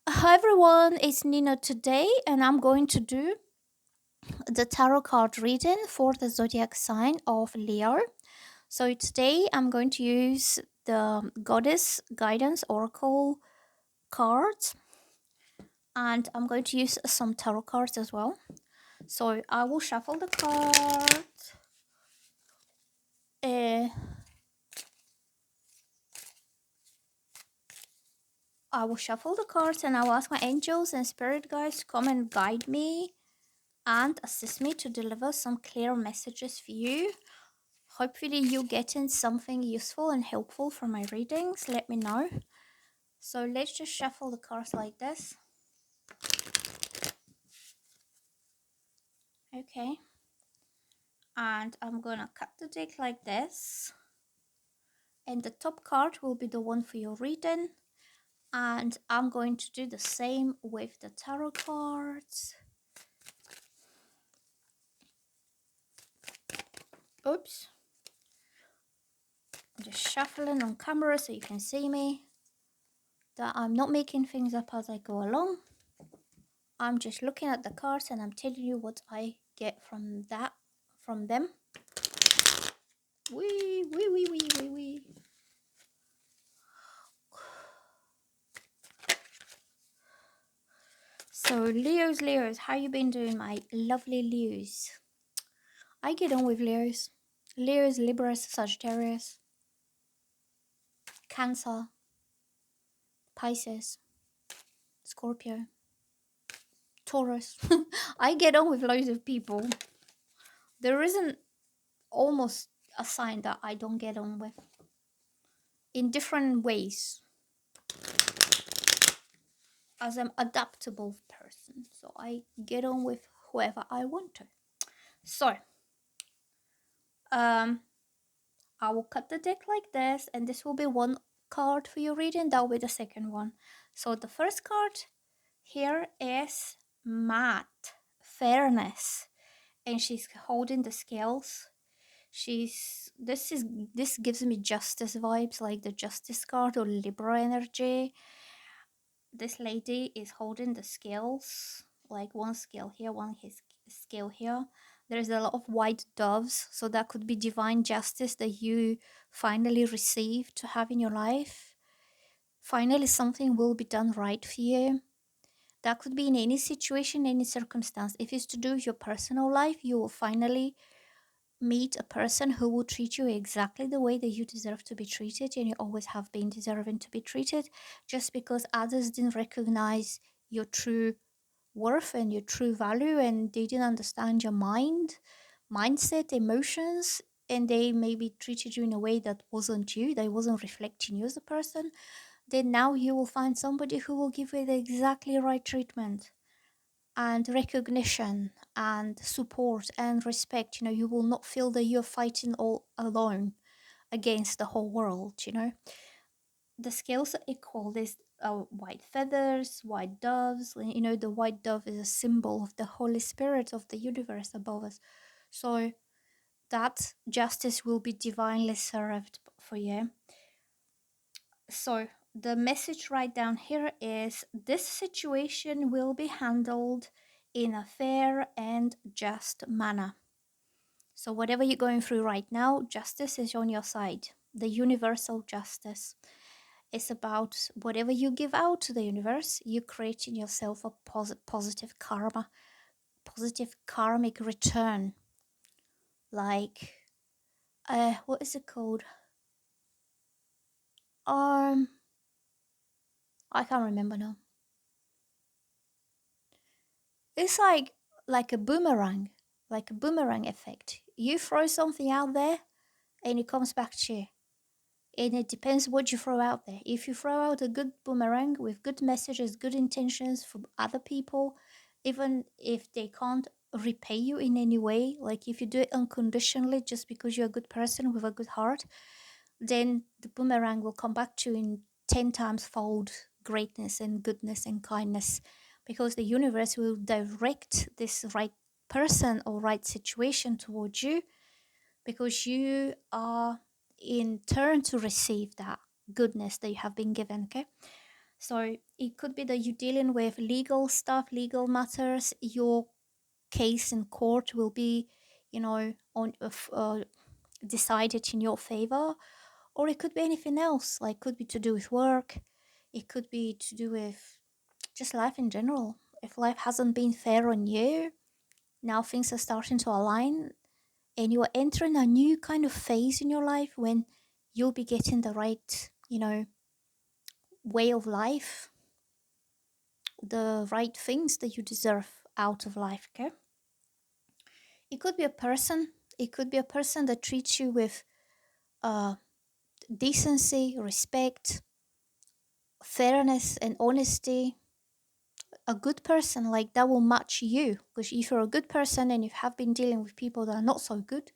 Hi everyone, it's Nina today, and I'm going to do the tarot card reading for the zodiac sign of Leo. So today I'm going to use the Goddess Guidance Oracle cards, and I'm going to use some tarot cards as well. So I will shuffle the cards. Uh, I will shuffle the cards, and I will ask my angels and spirit guides to come and guide me and assist me to deliver some clear messages for you. Hopefully you getting something useful and helpful from my readings. Let me know. So let's just shuffle the cards like this. Okay. And I'm gonna cut the deck like this. And the top card will be the one for your reading. And I'm going to do the same with the tarot cards. Oops. I'm just shuffling on camera so you can see me. That I'm not making things up as I go along. I'm just looking at the cards and I'm telling you what I get from them. Wee, wee, wee, wee, wee, wee. So Leos, how you been doing, my lovely Leos? I get on with Leos. Leos, Libras, Sagittarius, Cancer, Pisces, Scorpio, Taurus. I get on with loads of people. There isn't almost a sign that I don't get on with. In different ways. As I'm adaptable person. So I get on with whoever I want to. So I will cut the deck like this, and this will be one card for your reading. That will be the second one. So the first card here is Matt, Fairness, and she's holding the scales. This gives me justice vibes, like the justice card or Libra energy. This lady is holding the scales, like one scale here, scale here. There's a lot of white doves, so that could be divine justice that you finally receive to have in your life. Finally, something will be done right for you. That could be in any situation, any circumstance. If it's to do with your personal life, you will finally meet a person who will treat you exactly the way that you deserve to be treated, and you always have been deserving to be treated, just because others didn't recognize your true worth and your true value, and they didn't understand your mindset, emotions, and they maybe treated you in a way that wasn't you, they wasn't reflecting you as a person. Then now you will find somebody who will give you the exactly right treatment and recognition and support and respect. You will not feel that you're fighting all alone against the whole world. The scales are equal. There's white feathers, white doves. The white dove is a symbol of the Holy Spirit of the universe above us. So that justice will be divinely served for you. So the message right down here is this situation will be handled in a fair and just manner. So whatever you're going through right now, justice is on your side. The universal justice. It's about whatever you give out to the universe, you create in yourself a positive karma, positive karmic return. Like, what is it called? I can't remember now. It's like a boomerang, like a boomerang effect. You throw something out there and it comes back to you. And it depends what you throw out there. If you throw out a good boomerang with good messages, good intentions for other people, even if they can't repay you in any way, like if you do it unconditionally just because you're a good person with a good heart, then the boomerang will come back to you in 10 times fold greatness and goodness and kindness, because the universe will direct this right person or right situation towards you, because you are in turn to receive that goodness that you have been given. Okay, So it could be that you're dealing with legal stuff, legal matters. Your case in court will be, on decided in your favor, or it could be anything else. Like, could be to do with work. It could be to do with just life in general. If life hasn't been fair on you, now things are starting to align, and you are entering a new kind of phase in your life when you'll be getting the right, way of life, the right things that you deserve out of life. Okay, it could be a person. It could be a person that treats you with uh, decency, respect, fairness, and honesty. A good person, like, that will match you, because if you're a good person and you have been dealing with people that are not so good,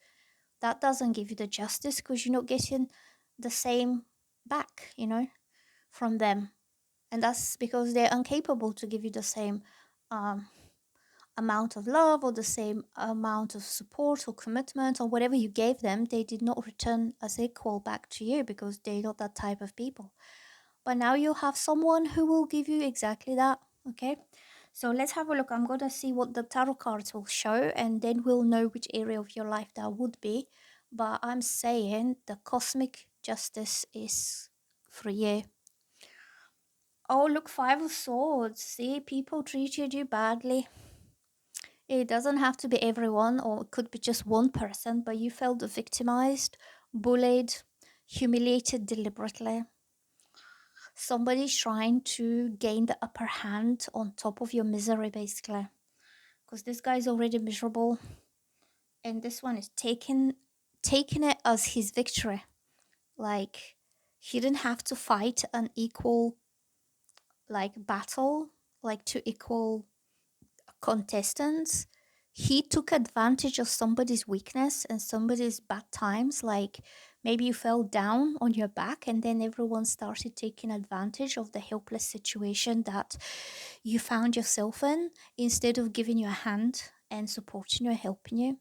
that doesn't give you the justice, because you're not getting the same back, from them. And that's because they're incapable to give you the same um, amount of love, or the same amount of support or commitment, or whatever you gave them. They did not return as equal back to you, because they're not that type of people. But now you have someone who will give you exactly that. Okay, so let's have a look. I'm going to see what the tarot cards will show, and then we'll know which area of your life that would be. But I'm saying the cosmic justice is for you. Oh, look, Five of Swords. See, people treated you badly. It doesn't have to be everyone, or it could be just one person, but you felt victimized, bullied, humiliated deliberately. Somebody's trying to gain the upper hand on top of your misery, basically. Because this guy's already miserable, and this one is taking it as his victory. Like, he didn't have to fight an equal, like, battle, like, to equal contestants. He took advantage of somebody's weakness and somebody's bad times. Like, maybe you fell down on your back, and then everyone started taking advantage of the helpless situation that you found yourself in, instead of giving you a hand and supporting you and helping you.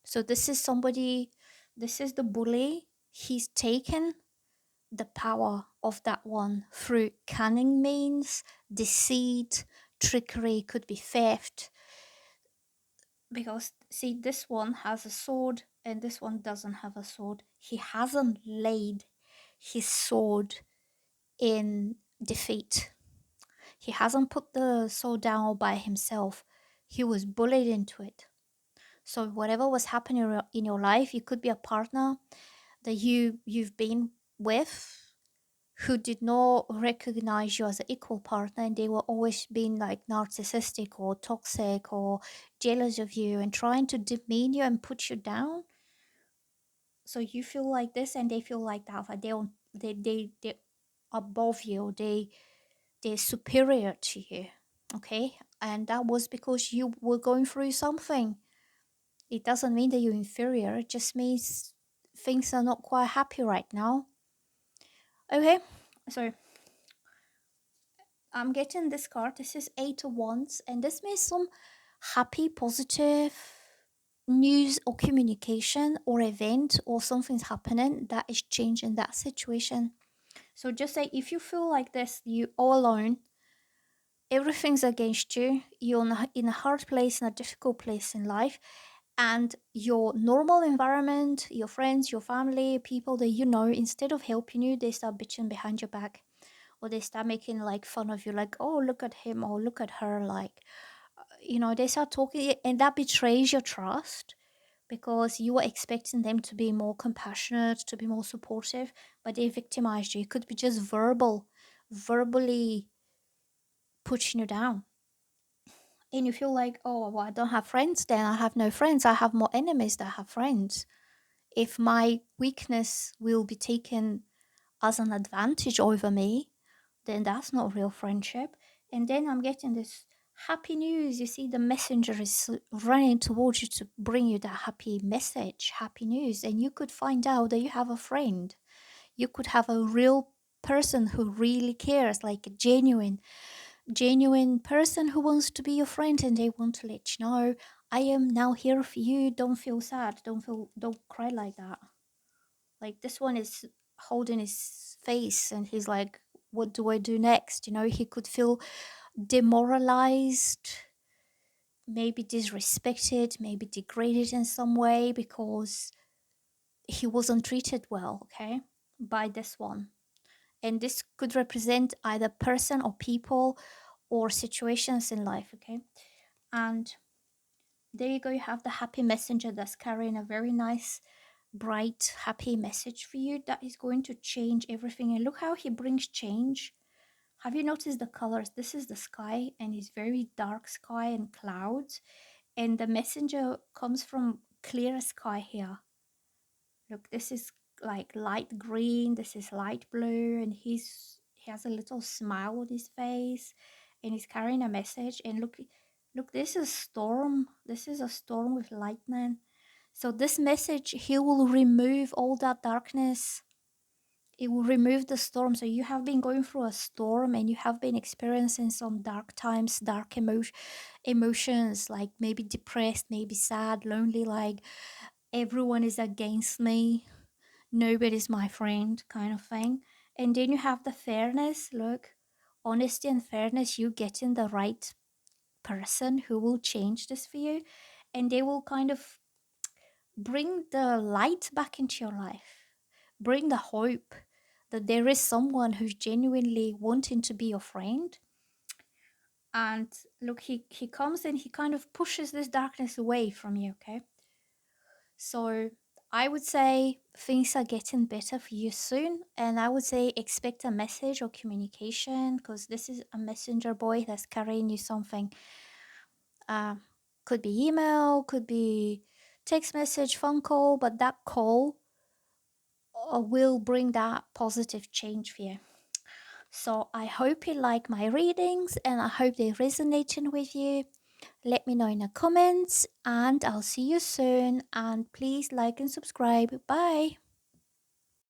So this is somebody, this is the bully. He's taken the power of that one through cunning means, deceit, trickery, could be theft. Because, see, this one has a sword and this one doesn't have a sword. He hasn't laid his sword in defeat. He hasn't put the sword down all by himself. He was bullied into it. So whatever was happening in your life, you could be a partner that you've been with who did not recognize you as an equal partner, and they were always being like narcissistic or toxic or jealous of you and trying to demean you and put you down. So you feel like this and they feel like that, like they above you, they're superior to you. Okay, and that was because you were going through something. It doesn't mean that you're inferior, it just means things are not quite happy right now. Okay, so I'm getting this card. This is Eight of Wands, and this means some happy, positive news or communication or event, or something's happening that is changing that situation. So just say, if you feel like this, you all alone, everything's against you, you're in a hard place, in a difficult place in life, and your normal environment, your friends, your family, people that you know, instead of helping you, they start bitching behind your back, or they start making like fun of you, like, oh, look at him or look at her, like, they start talking, and that betrays your trust, because you were expecting them to be more compassionate, to be more supportive, but they victimized you. It could be just verbally pushing you down, and you feel like, oh, well, I don't have friends, then I have no friends, I have more enemies than I have friends. If my weakness will be taken as an advantage over me, then that's not real friendship. And then I'm getting this happy news. You see, the messenger is running towards you to bring you that happy message, happy news. And you could find out that you have a friend. You could have a real person who really cares, like a genuine person who wants to be your friend, and they want to let you know, I am now here for you. Don't feel sad. Don't cry like that. Like, this one is holding his face and he's like, what do I do next? He could feel demoralized, maybe disrespected, maybe degraded in some way because he wasn't treated well, okay, by this one. And this could represent either person or people or situations in life, okay? And there you go, you have the happy messenger that's carrying a very nice, bright, happy message for you that is going to change everything. And look how he brings change. Have you noticed the colors? This is the sky, and it's very dark sky and clouds. And the messenger comes from clear sky here. Look, this is like light green, this is light blue, and he has a little smile on his face, and he's carrying a message. And look, this is storm. This is a storm with lightning. So this message, he will remove all that darkness. It will remove the storm. So you have been going through a storm and you have been experiencing some dark times, dark emotions, like maybe depressed, maybe sad, lonely, like everyone is against me, nobody's my friend kind of thing. And then you have the fairness. Look, honesty and fairness, you getting the right person who will change this for you, and they will kind of bring the light back into your life, bring the hope that there is someone who's genuinely wanting to be your friend. And look, he comes and he kind of pushes this darkness away from you, okay? So I would say things are getting better for you soon. And I would say expect a message or communication, because this is a messenger boy that's carrying you something. Uh, could be email, could be text message, phone call, but that call will bring that positive change for you. So I hope you like my readings and I hope they're resonating with you. Let me know in the comments and I'll see you soon. And please like and subscribe. Bye.